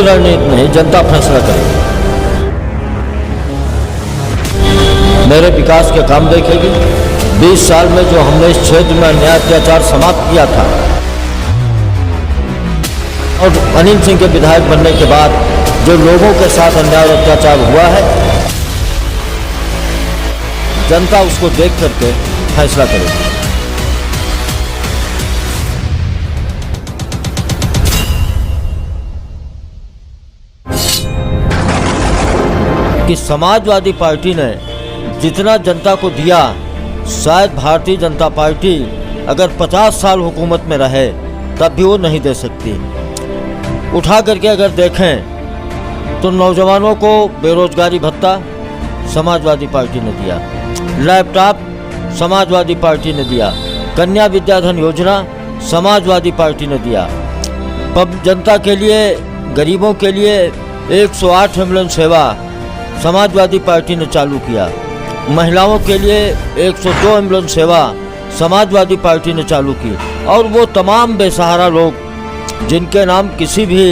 रणनीति नहीं, जनता फैसला करेगी। मेरे विकास के काम देखेगी। 20 साल में जो हमने इस क्षेत्र में अन्याय अत्याचार समाप्त किया था और अनिल सिंह के विधायक बनने के बाद जो लोगों के साथ अन्याय और अत्याचार हुआ है, जनता उसको देख करके फैसला करेगी। कि समाजवादी पार्टी ने जितना जनता को दिया, शायद भारतीय जनता पार्टी अगर 50 साल हुकूमत में रहे तब भी वो नहीं दे सकती। उठा करके अगर देखें तो नौजवानों को बेरोजगारी भत्ता समाजवादी पार्टी ने दिया, लैपटॉप समाजवादी पार्टी ने दिया, कन्या विद्याधन योजना समाजवादी पार्टी ने दिया, जनता के लिए, गरीबों के लिए 108 एम्बुलेंस सेवा समाजवादी पार्टी ने चालू किया, महिलाओं के लिए 102 एम्बुलेंस सेवा समाजवादी पार्टी ने चालू की। और वो तमाम बेसहारा लोग जिनके नाम किसी भी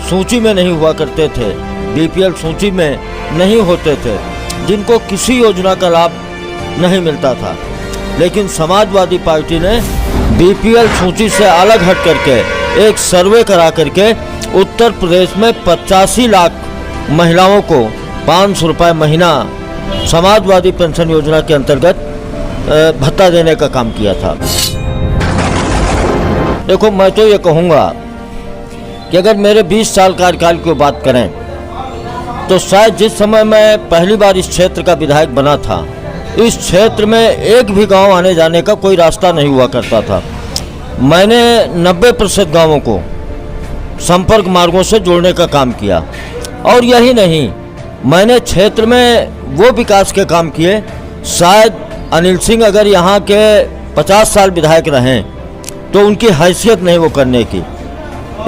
सूची में नहीं हुआ करते थे, बीपीएल सूची में नहीं होते थे, जिनको किसी योजना का लाभ नहीं मिलता था, लेकिन समाजवादी पार्टी ने बीपीएल सूची से अलग हट करके एक सर्वे करा करके उत्तर प्रदेश में 85 लाख महिलाओं को 500 रुपये महीना समाजवादी पेंशन योजना के अंतर्गत भत्ता देने का काम किया था। देखो, मैं तो ये कहूँगा कि अगर मेरे 20 साल कार्यकाल की बात करें तो शायद जिस समय मैं पहली बार इस क्षेत्र का विधायक बना था, इस क्षेत्र में एक भी गांव आने जाने का कोई रास्ता नहीं हुआ करता था। मैंने 90% गांवों को संपर्क मार्गों से जोड़ने का काम किया। और यही नहीं, मैंने क्षेत्र में वो विकास के काम किए, शायद अनिल सिंह अगर यहाँ के 50 साल विधायक रहें तो उनकी हैसियत नहीं वो करने की।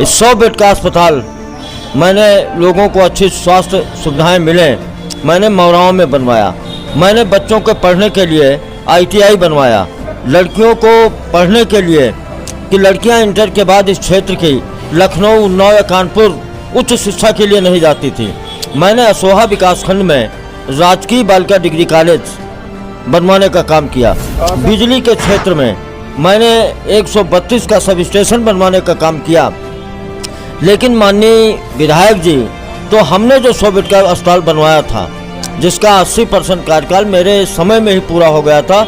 इस 100 बेड का अस्पताल मैंने लोगों को अच्छी स्वास्थ्य सुविधाएं मिले, मैंने मौराओं में बनवाया। मैंने बच्चों को पढ़ने के लिए ITI बनवाया, लड़कियों को पढ़ने के लिए कि लड़कियां इंटर के बाद इस क्षेत्र की लखनऊ, उन्नाव या कानपुर उच्च शिक्षा के लिए नहीं जाती थी। मैंने असोहा विकासखंड में राजकीय बालिका डिग्री कॉलेज बनवाने का काम किया। बिजली के क्षेत्र में मैंने 132 का सब स्टेशन बनवाने का काम किया। लेकिन माननीय विधायक जी, तो हमने जो 100 बेड का अस्पताल बनवाया था, जिसका 80% कार्यकाल मेरे समय में ही पूरा हो गया था।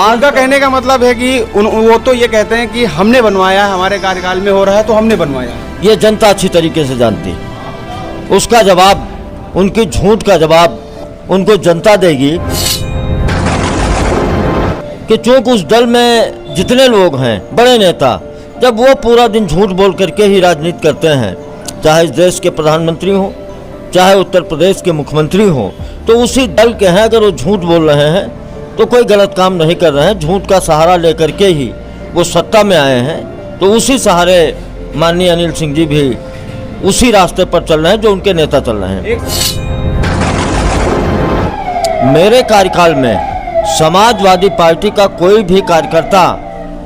उनका कहने का मतलब है कि वो तो ये कहते हैं कि हमने बनवाया, हमारे कार्यकाल में हो रहा है तो हमने बनवाया। ये जनता अच्छी तरीके से जानती। उसका जवाब, उनकी झूठ का जवाब उनको जनता देगी कि चूंकि उस दल में जितने लोग हैं, बड़े नेता, जब वो पूरा दिन झूठ बोल करके ही राजनीति करते हैं, चाहे इस देश के प्रधानमंत्री हो, चाहे उत्तर प्रदेश के मुख्यमंत्री हो, तो उसी दल के हैं। अगर वो झूठ बोल रहे हैं तो कोई गलत काम नहीं कर रहे हैं, झूठ का सहारा लेकर के ही वो सत्ता में आए हैं, तो उसी सहारे माननीय अनिल सिंह जी भी उसी रास्ते पर चल रहे हैं जो उनके नेता चल रहे हैं। मेरे कार्यकाल में समाजवादी पार्टी का कोई भी कार्यकर्ता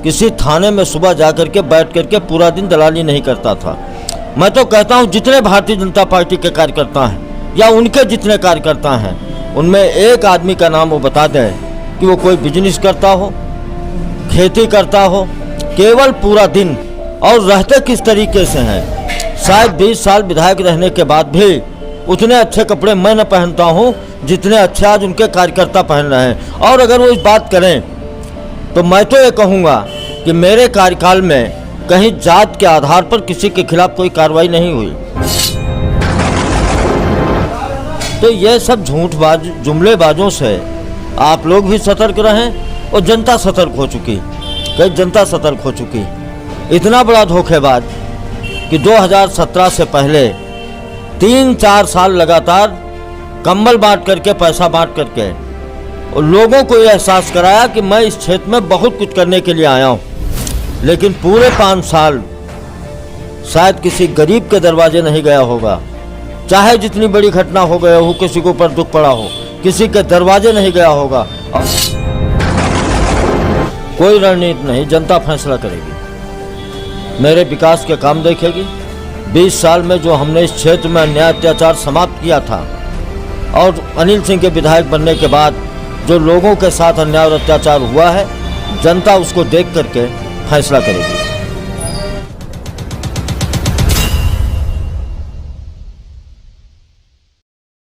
किसी थाने में सुबह जाकर के बैठ करके पूरा दिन दलाली नहीं करता था। मैं तो कहता हूं, जितने भारतीय जनता पार्टी के कार्यकर्ता हैं या उनके जितने कार्यकर्ता हैं, उनमें एक आदमी का नाम वो बता दें कि वो कोई बिजनेस करता हो, खेती करता हो, केवल पूरा दिन, और रहते किस तरीके से हैं। शायद 20 साल विधायक रहने के बाद भी उतने अच्छे कपड़े मैं न पहनता हूं जितने अच्छे आज उनके कार्यकर्ता पहन रहे हैं। और अगर वो इस बात करें तो मैं तो ये कहूँगा कि मेरे कार्यकाल में कहीं जात के आधार पर किसी के खिलाफ कोई कार्रवाई नहीं हुई। तो ये सब झूठबाज जुमलेबाजों से आप लोग भी सतर्क रहें और जनता सतर्क हो चुकी, कई जनता सतर्क हो चुकी। इतना बड़ा धोखेबाज कि 2017 से पहले 3-4 साल लगातार कंबल बांट करके, पैसा बांट करके, और लोगों को ये एहसास कराया कि मैं इस क्षेत्र में बहुत कुछ करने के लिए आया हूँ। लेकिन पूरे 5 साल शायद किसी गरीब के दरवाजे नहीं गया होगा, चाहे जितनी बड़ी घटना हो गया हो, किसी के ऊपर दुख पड़ा हो, किसी के दरवाजे नहीं गया होगा। कोई रणनीति नहीं, जनता फैसला करेगी। मेरे विकास के काम देखेगी। 20 साल में जो हमने इस क्षेत्र में अन्याय अत्याचार समाप्त किया था और अनिल सिंह के विधायक बनने के बाद जो लोगों के साथ अन्याय और अत्याचार हुआ है, जनता उसको देख करके फैसला करेगी।